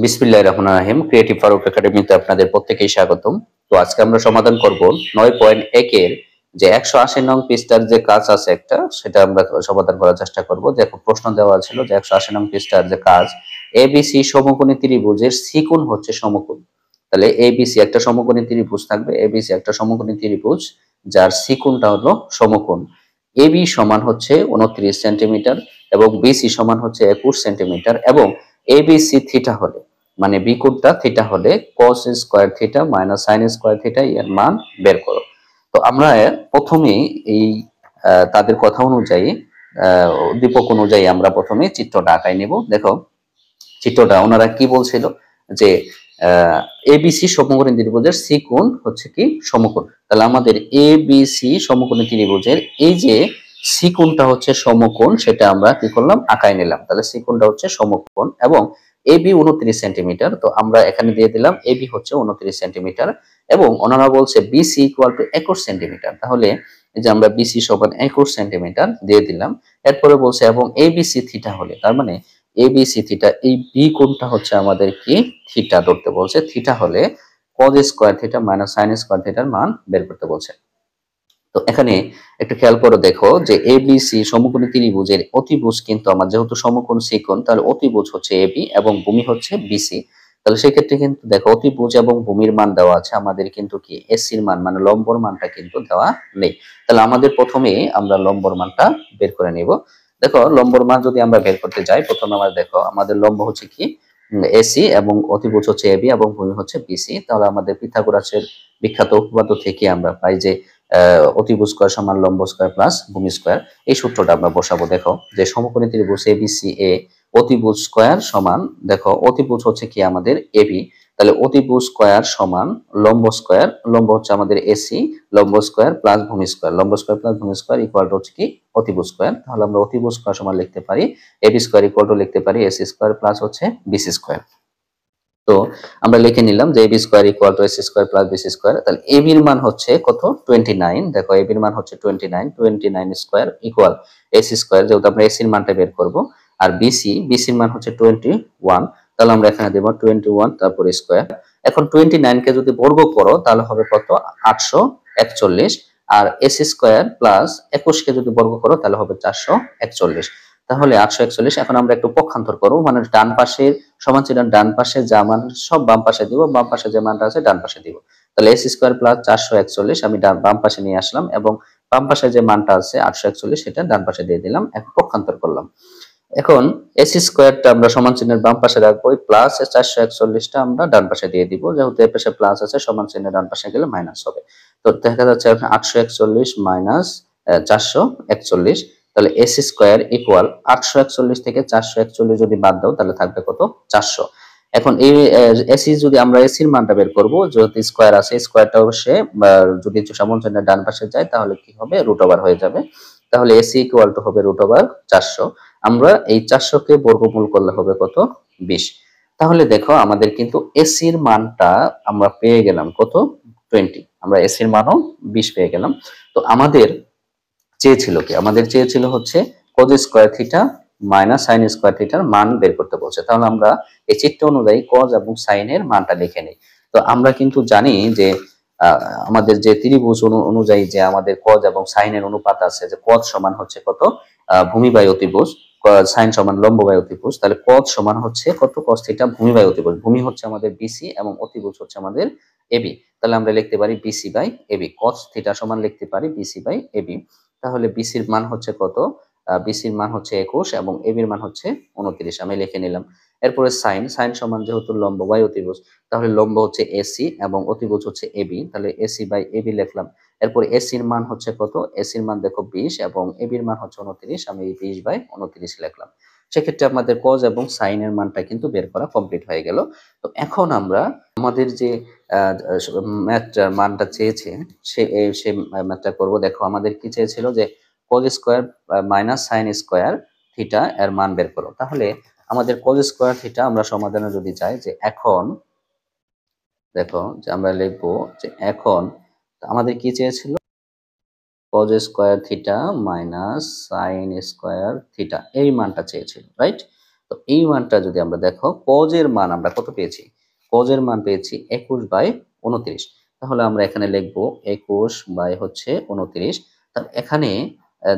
বিসমিল্লাহির রহমানির রহিম। ক্রিয়েটিভ ফারুক একাডেমিতে আপনাদের প্রত্যেকেই স্বাগতম। তো আজকে আমরা সমাধান করব 9.1 এর যে 180 নং পৃষ্ঠার যে কাজ আছে একটা, সেটা আমরা সমাধান করার চেষ্টা করব। দেখো, প্রশ্ন দেওয়া ছিল যে 180 নং পৃষ্ঠার যে কাজ, এবিসি সমকোণী ত্রিভুজের সি কোণ হচ্ছে সমকোণ। তাহলে এবিসি একটা সমকোণী ত্রিভুজ থাকবে, এবিসি একটা সমকোণী ত্রিভুজ যার সি কোণটা হলো সমকোণ। এবি সমান হচ্ছে 29 সেন্টিমিটার এবং বিসি সমান হচ্ছে 21 সেন্টিমিটার এবং এবিসি থিটা হলে, মানে বি কোণটা থিটা হলে cos square theta minus sin square theta এর মান বের করো। তো আমরা প্রথমেই এই তাদের কথা অনুযায়ী, উদ্দীপক অনুযায়ী আমরা প্রথমে চিত্রটা আঁকাই নেব। দেখো, চিত্রটা ওনারা কি বলছিল যে এবিসি সমকোণী ত্রিভুজের সি কোণ হচ্ছে কি সমকোণ। তাহলে আমাদের এবিসি সমকোণী ত্রিভুজের এই যে সি কোণটা হচ্ছে সমকোণ, সেটা আমরা কি করলাম, আঁকাই নিলাম। তাহলে সি কোণটা হচ্ছে সমকোণ এবং এবি 29 সেন্টিমিটার। তো আমরা এখানে দিয়ে দিলাম এবি হচ্ছে 29 সেন্টিমিটার এবং ওনারা বলছে বিসি ইকুয়াল টু 21 সেন্টিমিটার। তাহলে এই যে আমরা বিসি সমান 21 সেন্টিমিটার দিয়ে দিলাম। এরপরে বলছে এবং এবিসি থিটা হলে, তার মানে এবিসি থিটা, এই বি কোণটা হচ্ছে আমাদের কি থিটা ধরতে বলছে। থিটা হলে cos square theta minus sin square থিটার মান বের করতে বলছে। তো এখানে একটু খেয়াল করে দেখো যে এবিসি সমকোণী ত্রিভুজের অতিভুজ কিন্তু আমার যেহেতু সমকোণ সি কোণ, তাহলে অতিভুজ হচ্ছে এবি এবং ভূমি হচ্ছে বিসি। তাহলে সেক্ষেত্রে কিন্তু দেখো, অতিভুজ এবং ভূমির মান দেওয়া আছে, আমাদের কিন্তু কি এসির মান মানে লম্বর মানটা কিন্তু দেওয়া নেই। তাহলে আমাদের প্রথমে আমরা লম্বর মানটা বের করে নিব। দেখো, লম্বর মান যদি আমরা বের করতে যাই, প্রথমে আমরা দেখো আমাদের লম্ব হচ্ছে কি এসি এবং অতিভুজ হচ্ছে এবি এবং ভূমি হচ্ছে বিসি। তাহলে আমাদের পিথাগোরাসের বিখ্যাত উপপাদ্য থেকে আমরা পাই যে অতিভুজ স্কয়ার সমান লম্ব স্কয়ার প্লাস ভূমি স্কয়ার। এই সূত্রটা আমরা বসাবো। দেখো যে সমকোণী ত্রিভুজ এবিসি এ অতিভুজ স্কয়ার সমান, দেখো অতিভুজ হচ্ছে কি আমাদের এবি, তাহলে অতিভুজ স্কয়ার সমান লম্ব স্কয়ার, লম্ব হচ্ছে আমাদের এসি, লম্ব স্কয়ার প্লাস ভূমি স্কয়ার, লম্ব স্কয়ার প্লাস ভূমি স্কয়ার ইকুয়াল টু হচ্ছে কি অতিভুজ স্কয়ার। তাহলে আমরা অতিভুজ স্কয়ার সমান লিখতে পারি এবি স্কয়ার ইকুয়াল টু লিখতে পারি এসি স্কয়ার প্লাস হচ্ছে বিসি স্কয়ার। তো আমরা লিখে নিলাম যে AB square equal to AC square plus BC square. তাহলে এবির মান হচ্ছে কত, 29। দেখো এবির মান হচ্ছে 29 স্কয়ার ইকুয়াল এসি স্কয়ার, যেহেতু আমরা এসির মানটা বের করব। আর বিসির মান হচ্ছে 21। তাহলে আমরা এখানে দেব 21 তারপর স্কয়ার। এখন 29 কে যদি বর্গ করো তাহলে হবে কত, 841। আর এসি স্কয়ার প্লাস 21 কে যদি বর্গ করো তাহলে হবে 441। তাহলে 841। এখন আমরা একটু পক্ষান্তর করবো, মানে ডান পাশের সমান চিহ্ন ডান পাশে যা মান সব বাম পাশে দিব, বাম পাশে যে মানটা আছে ডান পাশে দিব। তাহলে এস স্কয়ার প্লাস 441 আমি বাম পাশে নিয়ে আসলাম এবং বাম পাশে যে মানটা আছে 841 সেটা ডান পাশে দিয়ে দিলাম, এখন পক্ষান্তর করলাম। এখন এস স্কয়ারটা আমরা সমান চিহ্নের বাম পাশে রাখবো, প্লাস 441টা আমরা ডান পাশে দিয়ে দিব, যেহেতু এর পাশে প্লাস আছে সমান চিহ্নের ডান পাশে গেলে মাইনাস হবে। তো দেখা যাচ্ছে 841 মাইনাস 441। তাহলে এস স্কয়ার ইকুয়াল 841 থেকে 441 যদি বাদ দাও তাহলে থাকবে কত, 400। এখন এই এসি যদি আমরা এসির মানটা বের করব, যেহেতু স্কয়ার আছে স্কয়ারটা অবশ্যই যদি সমান চিহ্নের ডান পাশে যায় তাহলে কি হবে, রুট ওভার হয়ে যাবে। তাহলে এসি ইকুয়াল টু হবে রুট ওভার 400। আমরা এই 400 কে বর্গমূল করলে হবে কত, 20। তাহলে দেখো আমাদের কিন্তু এসির মানটা আমরা পেয়ে গেলাম কত, 20। আমরা এসির মানও 20 পেয়ে গেলাম। তো আমাদের চেয়েছিল কি, আমাদের চেয়েছিল হচ্ছে cos square theta minus sin square থিটার মান বের করতে বলছে। তাহলে আমরা এই চিত্র অনুযায়ী cos এবং sin এর মানটা লিখে নিই। তো আমরা কিন্তু জানি যে আমাদের যে ত্রিভুজ অনুযায়ী যে আমাদের cos এবং sin এর অনুপাত আছে, যে cos সমান হচ্ছে কত, ভূমি বাই অতিভুজ, sin সমান লম্ব বাই অতিভুজ। তাহলে cos সমান হচ্ছে কত, cos থিটা ভূমি বাই অতিভুজ। ভূমি হচ্ছে আমাদের বিসি এবং অতিভুজ হচ্ছে আমাদের এবি। তাহলে আমরা লিখতে পারি BC by AB, cos theta সমান লিখতে পারি বিসি বাই এবি। তাহলে বিসির মান হচ্ছে কত, বিসির মান হচ্ছে 21 এবং এবির মান হচ্ছে 29, আমি লিখে নিলাম। এরপরে সাইন, সাইন সমান যেহেতু লম্ব বাই অতিভুজ, তাহলে লম্ব হচ্ছে এসি এবং অতিভুজ হচ্ছে এবি, তাহলে এসি বাই এবি লিখলাম। এরপর এসির মান হচ্ছে কত, এসির মান দেখো 20 এবং এবির মান হচ্ছে 29, আমি 20 বাই 29 লিখলাম। সেক্ষেত্রে আমাদের কজ এবং সাইনের মানটা কিন্তু বের করা কমপ্লিট হয়ে গেল। তো এখন আমরা আমাদের যে ম্যাথটার মানটা চেয়েছে সে ম্যাথটা করব। দেখো আমাদের কি চেয়েছিল যে cos square minus sin square theta এর মান বের করো। তাহলে আমাদের cos স্কয়ার থিটা আমরা সমাধানে যদি চাই, যে এখন দেখো যে আমরা লিখবো যে এখন আমাদের কি চেয়েছিল, cos square theta minus sin square theta এই মানটা চেয়েছিল, রাইট। তো এই মানটা যদি আমরা দেখো cos এর মান আমরা কত পেয়েছি? cos এর মান পেয়েছি 21/29। তাহলে আমরা এখানে লিখব 21/29। তাহলে এখানে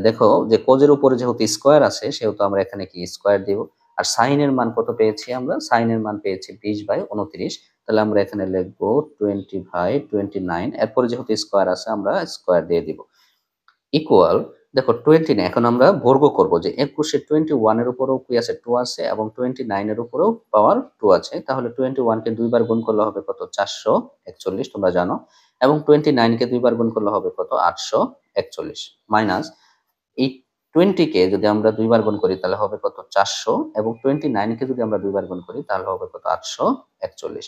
দেখো যে cos এর উপরে যেহেতু স্কয়ার আছে সেহেতু আমরা এখানে কি স্কয়ার দিব। আর sin এর মান কত পেয়েছি আমরা? sin এর মান পেয়েছি 20/29। তাহলে আমরা এখানে লিখব 20/29। এরপরে যেহেতু স্কয়ার আছে আমরা স্কয়ার দিয়ে দিব। ইকুয়াল দেখো 29 এখন আমরা বর্গ করব যে 21 এর 21 এর উপরেও কি আছে 2 আছে এবং 29 এর উপরেও পাওয়ার 2 আছে। তাহলে 21 কে 2 বার গুণ করলে হবে কত? 441 তোমরা জানো। এবং 29 কে 2 বার গুণ করলে হবে কত? 841 মাইনাস এই 20 কে যদি আমরা 2 বার গুণ করি তাহলে হবে কত? 400 এবং 29 কে যদি আমরা 2 বার গুণ করি তাহলে হবে কত? 841।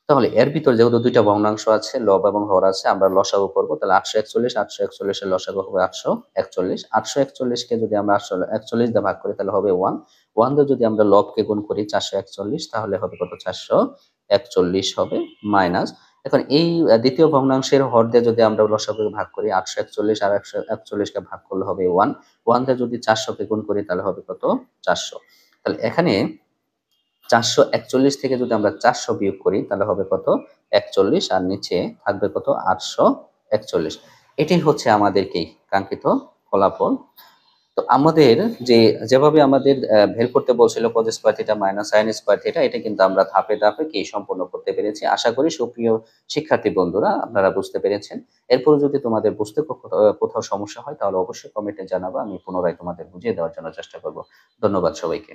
তাহলে এর ভিতর যেহেতু ২ টা ভগ্নাংশ আছে, লব এবং হর আছে, আমরা লসাগু করব। তাহলে 841 এর লসাগু হবে 841। 841 কে যদি আমরা 841 দিয়ে ভাগ করি তাহলে হবে 1। 1 দিয়ে যদি আমরা লবকে গুণ করি 441 তাহলে হবে কত? 441 হবে মাইনাস এখন এই দ্বিতীয় ভগ্নাংশের হর দিয়ে যদি আমরা লসাগুকে ভাগ করি 841 আর 841 কে ভাগ করলে হবে 1। 1 দিয়ে যদি 400 কে গুণ করি তাহলে হবে কত? 400। তাহলে এখানে 441 থেকে যদি আমরা 400 বিয়োগ করি তাহলে হবে কত? 41 আর নিচে থাকবে কত? 841। এটাই হচ্ছে আমাদের কি কাঙ্ক্ষিত ফলাফল। তো আমাদের যেভাবে আমাদের বের করতে বলছিল cos square theta minus sin square theta এটা কিন্তু আমরা ধাপে ধাপে কি সম্পূর্ণ করতে পেরেছি। আশা করি সুপ্রিয় শিক্ষার্থী বন্ধুরা আপনারা বুঝতে পেরেছেন। এরপরও যদি তোমাদের বুঝতে কোথাও সমস্যা হয় তাহলে অবশ্যই কমেন্টে জানাবা। আমি পুনরায় তোমাদের বুঝিয়ে দেওয়ার জন্য চেষ্টা করব। ধন্যবাদ সবাইকে।